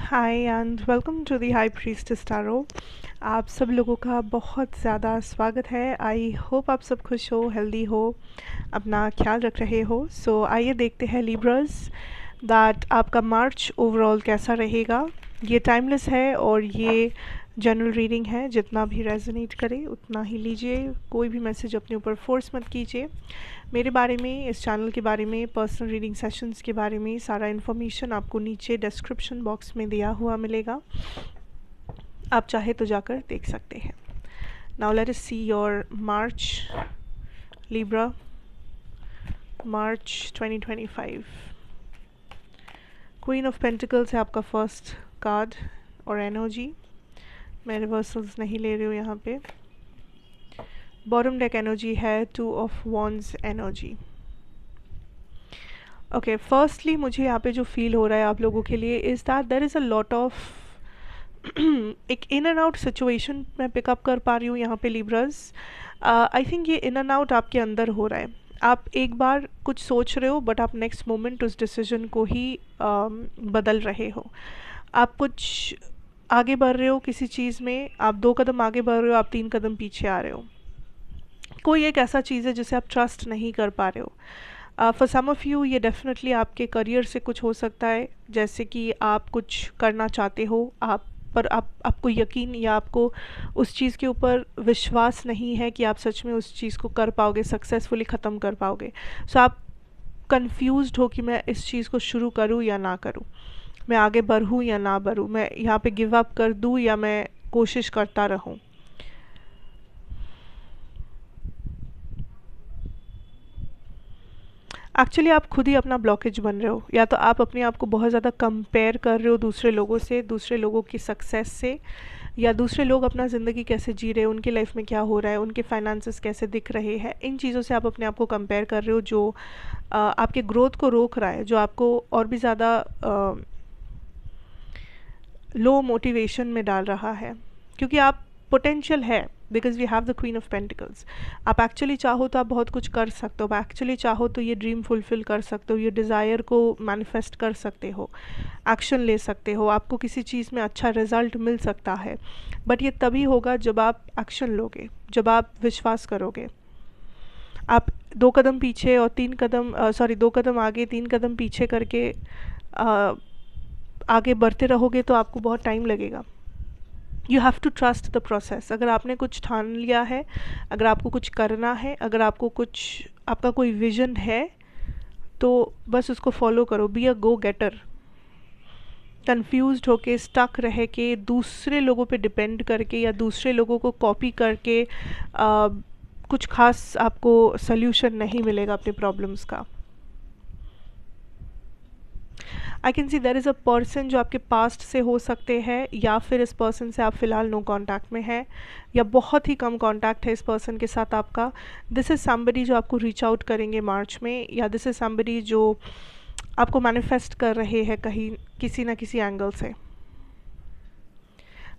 Hi and welcome to the high priestess tarot. आप सब लोगों का बहुत ज़्यादा स्वागत है। आई होप आप सब खुश हो, हेल्दी हो, अपना ख्याल रख रहे हो। सो आइए देखते हैं लिब्रास दैट आपका मार्च ओवरऑल कैसा रहेगा। ये टाइमलेस है और ये जनरल रीडिंग है, जितना भी रेजोनेट करे उतना ही लीजिए। कोई भी मैसेज अपने ऊपर फोर्स मत कीजिए। मेरे बारे में, इस चैनल के बारे में, पर्सनल रीडिंग सेशंस के बारे में सारा इन्फॉर्मेशन आपको नीचे डिस्क्रिप्शन बॉक्स में दिया हुआ मिलेगा। आप चाहे तो जाकर देख सकते हैं। Now let us see your March Libra, March 2025। Queen of pentacles है आपका फर्स्ट कार्ड और एनर्जी। मैं रिवर्सल्स नहीं ले रही हूँ यहाँ पे। बॉटम डेक एनर्जी है two of wands energy. Okay, firstly मुझे यहाँ पे जो फील हो रहा है आप लोगों के लिए is that there is a lot of एक इन एंड आउट सिचुएशन मैं पिकअप कर पा रही हूँ यहाँ पे लिब्रास। आई थिंक ये इन एंड आउट आपके अंदर हो रहा है। आप एक बार कुछ सोच रहे हो बट आप नेक्स्ट मोमेंट उस डिसीजन को ही बदल रहे हो। आप कुछ आगे बढ़ रहे हो किसी चीज़ में, आप 2 कदम आगे बढ़ रहे हो, आप 3 कदम पीछे आ रहे हो। कोई एक ऐसा चीज़ है जिसे आप ट्रस्ट नहीं कर पा रहे हो। फॉर सम ऑफ़ यू ये डेफिनेटली आपके करियर से कुछ हो सकता है, जैसे कि आप कुछ करना चाहते हो पर आपको यकीन या आपको उस चीज़ के ऊपर विश्वास नहीं है कि आप सच में उस चीज़ को कर पाओगे, सक्सेसफुली ख़त्म कर पाओगे। सो आप कंफ्यूज्ड हो कि मैं इस चीज़ को शुरू करूँ या ना करूँ, मैं आगे बढ़ूँ या ना बढ़ूँ, मैं यहाँ पे गिव अप कर दूँ या मैं कोशिश करता रहूँ। एक्चुअली आप खुद ही अपना ब्लॉकेज बन रहे हो, या तो आप अपने आप को बहुत ज़्यादा कंपेयर कर रहे हो दूसरे लोगों से, दूसरे लोगों की सक्सेस से, या दूसरे लोग अपना ज़िंदगी कैसे जी रहे हैं, उनकी लाइफ में क्या हो रहा है, उनके फाइनेंसेस कैसे दिख रहे हैं। इन चीज़ों से आप अपने आप को कंपेयर कर रहे हो, जो आपके ग्रोथ को रोक रहा है, जो आपको और भी ज़्यादा लो मोटिवेशन में डाल रहा है। क्योंकि आप पोटेंशियल है, because we have the queen of pentacles. आप एक्चुअली चाहो तो आप बहुत कुछ कर सकते हो, आप एक्चुअली चाहो तो ये ड्रीम फुलफिल कर सकते हो, ये डिज़ायर को मैनिफेस्ट कर सकते हो, एक्शन ले सकते हो, आपको किसी चीज़ में अच्छा रिजल्ट मिल सकता है। बट ये तभी होगा जब आप एक्शन लोगे, जब आप विश्वास करोगे। आप 2 कदम पीछे और 3 कदम 2 कदम आगे 3 कदम पीछे करके आगे बढ़ते रहोगे तो आपको बहुत टाइम लगेगा। You have to trust the process. अगर आपने कुछ ठान लिया है, अगर आपको कुछ करना है, अगर आपको कुछ, आपका कोई विजन है, तो बस उसको फॉलो करो। Be a go getter. Confused होके, स्टक रह के, दूसरे लोगों पे डिपेंड करके या दूसरे लोगों को कॉपी करके कुछ खास आपको सल्यूशन नहीं मिलेगा अपने प्रॉब्लम्स का। I can see there is a person जो आपके पास्ट से हो सकते हैं, या फिर इस पर्सन से आप फ़िलहाल नो कॉन्टैक्ट में हैं, या बहुत ही कम कॉन्टैक्ट है इस पर्सन के साथ आपका। दिस इज़ समबडी जो आपको रीच आउट करेंगे मार्च में, या दिस इज़ समबडी जो आपको मैनिफेस्ट कर रहे हैं कहीं किसी ना किसी एंगल से।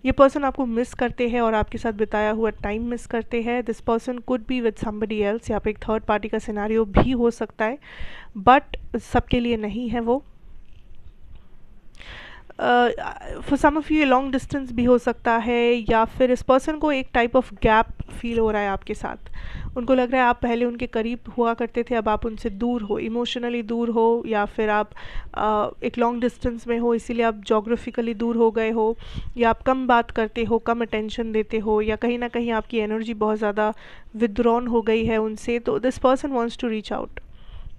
ये पर्सन आपको मिस करते हैं और आपके साथ बिताया हुआ टाइम मिस करते हैं। This person could be with somebody else, या पे एक थर्ड पार्टी का सिनेरियो भी हो सकता है, बट सबके लिए नहीं है वो। For some of you long distance भी हो सकता है, या फिर इस पर्सन को एक टाइप ऑफ गैप फील हो रहा है आपके साथ। उनको लग रहा है आप पहले उनके करीब हुआ करते थे, अब आप उनसे दूर हो, इमोशनली दूर हो, या फिर आप एक लॉन्ग डिस्टेंस में हो इसीलिए आप जोग्राफिकली दूर हो गए हो, या आप कम बात करते हो, कम अटेंशन देते हो, या कहीं ना कहीं आपकी एनर्जी बहुत ज़्यादा विथड्रॉन हो गई है उनसे। तो this person wants to reach out.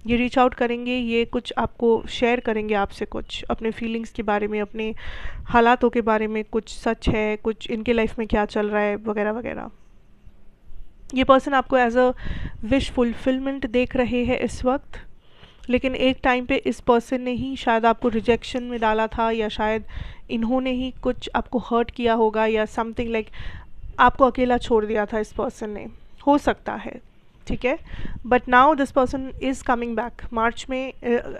ये रीच आउट करेंगे, ये कुछ आपको शेयर करेंगे आपसे, कुछ अपने फीलिंग्स के बारे में, अपने हालातों के बारे में, कुछ सच है, कुछ इनके लाइफ में क्या चल रहा है, वगैरह वगैरह। ये पर्सन आपको एज अ विश फुलफिलमेंट देख रहे हैं इस वक्त, लेकिन एक टाइम पे इस पर्सन ने ही शायद आपको रिजेक्शन में डाला था, या शायद इन्होंने ही कुछ आपको हर्ट किया होगा, या समथिंग लाइक आपको अकेला छोड़ दिया था इस पर्सन ने, हो सकता है। ठीक है, but now this person is coming back. March में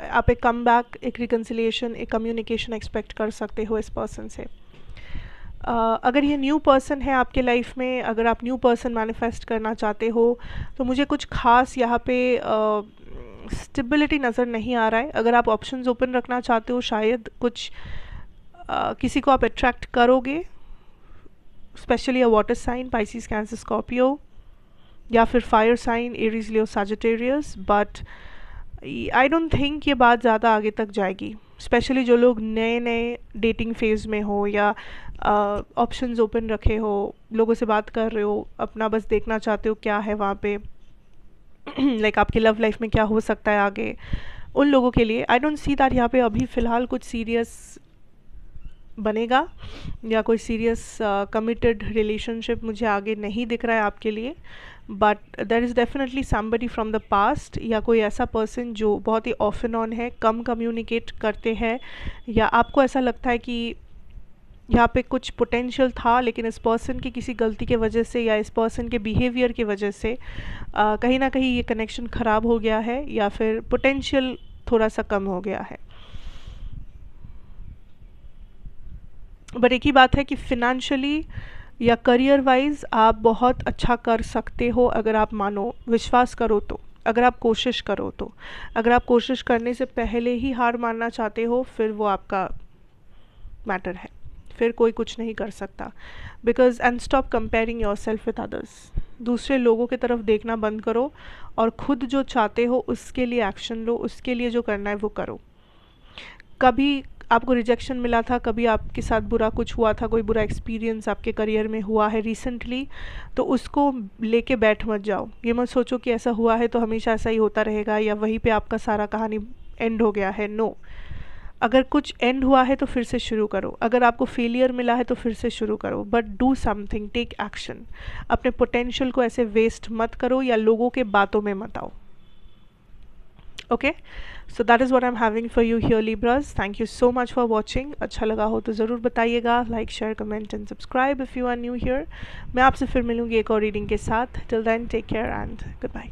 आप एक कम बैक, एक रिकन्सिलिएशन, एक कम्युनिकेशन एक्सपेक्ट कर सकते हो इस पर्सन से। अगर ये न्यू पर्सन है आपके लाइफ में, अगर आप न्यू पर्सन मैनिफेस्ट करना चाहते हो, तो मुझे कुछ खास यहाँ पे स्टेबिलिटी नज़र नहीं आ रहा है। अगर आप ऑप्शंस ओपन रखना चाहते हो, शायद कुछ किसी को आप अट्रैक्ट करोगे, specially a water sign, Pisces, Cancer, Scorpio, या फिर fire sign, Aries, Leo, Sagittarius, but I don't think ये बात ज़्यादा आगे तक जाएगी। स्पेशली जो लोग नए नए डेटिंग फेज़ में हो या ऑप्शंस ओपन रखे हो, लोगों से बात कर रहे हो, अपना बस देखना चाहते हो क्या है वहाँ पे लाइक आपकी लव लाइफ में क्या हो सकता है आगे, उन लोगों के लिए आई डोंट सी दैट यहाँ पे अभी फ़िलहाल कुछ सीरियस बनेगा या कोई सीरियस कमिटेड रिलेशनशिप मुझे आगे नहीं दिख रहा है आपके लिए। But there is definitely somebody from the past, या कोई ऐसा पर्सन जो बहुत ही ऑफ एंड ऑन है, कम कम्युनिकेट करते हैं, या आपको ऐसा लगता है कि यहाँ पे कुछ पोटेंशियल था लेकिन इस पर्सन की किसी गलती के वजह से या इस पर्सन के बिहेवियर की वजह से कहीं ना कहीं ये कनेक्शन ख़राब हो गया है या फिर पोटेंशियल थोड़ा सा कम हो गया है। बट एक ही बात है कि फिनेंशियली या करियर वाइज आप बहुत अच्छा कर सकते हो अगर आप मानो, विश्वास करो तो, अगर आप कोशिश करो तो। अगर आप कोशिश करने से पहले ही हार मानना चाहते हो फिर वो आपका मैटर है, फिर कोई कुछ नहीं कर सकता। Because and stop comparing your self with others. दूसरे लोगों की तरफ देखना बंद करो और खुद जो चाहते हो उसके लिए एक्शन लो, उसके लिए जो करना है वो करो। कभी आपको रिजेक्शन मिला था, कभी आपके साथ बुरा कुछ हुआ था, कोई बुरा एक्सपीरियंस आपके करियर में हुआ है रिसेंटली, तो उसको लेके बैठ मत जाओ। ये मत सोचो कि ऐसा हुआ है तो हमेशा ऐसा ही होता रहेगा या वहीं पे आपका सारा कहानी एंड हो गया है। नो, अगर कुछ एंड हुआ है तो फिर से शुरू करो, अगर आपको फेलियर मिला है तो फिर से शुरू करो, but do something, take action. अपने पोटेंशियल को ऐसे वेस्ट मत करो या लोगों के बातों में मत आओ। Okay, so that is what I am having for you here Libras. Thank you so much for watching. अच्छा लगा हो तो ज़रूर बताइएगा, like, share, comment and subscribe if you are new here. मैं आपसे फिर मिलूंगी एक और रीडिंग के साथ। Till then take care and good bye.